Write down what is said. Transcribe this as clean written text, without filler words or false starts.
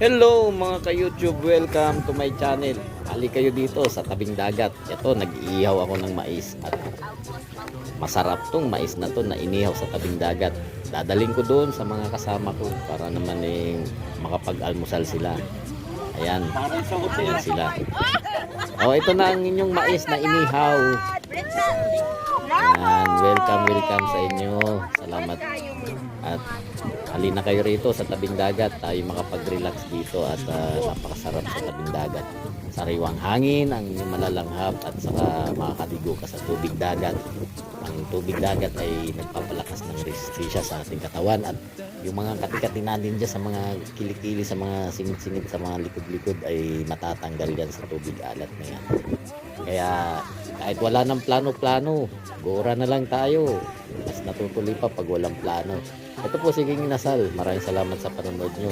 Hello mga ka-YouTube, welcome to my channel. Ali kayo dito sa tabing dagat. Ito, nag-iihaw ako ng mais at masarap tong mais na to na inihaw sa tabing dagat. Dadaling ko doon sa mga kasama ko para naman makapag-almusal sila. Ayan, ayan sila. Oh, ito na ang inyong mais na inihaw. Ayan, welcome sa inyo. Salamat. At halina kayo rito sa tabing dagat, tayo makapag-relax dito at napakasarap sa tabing dagat. Sariwang hangin ang malalanghap at saka makakaligo ka sa tubig dagat. Ang tubig dagat ay nagpapalakas ng resistensya sa ating katawan at yung mga katikati natin dyan sa mga kilikili, sa mga singit-singit, sa mga likod-likod ay matatanggal yan sa tubig alat na yan. Kaya kahit wala ng plano-plano, gora na lang tayo. Mas natutuloy pa pag walang plano. Ito po, Siging Inasal. Maraming salamat sa panonood nyo.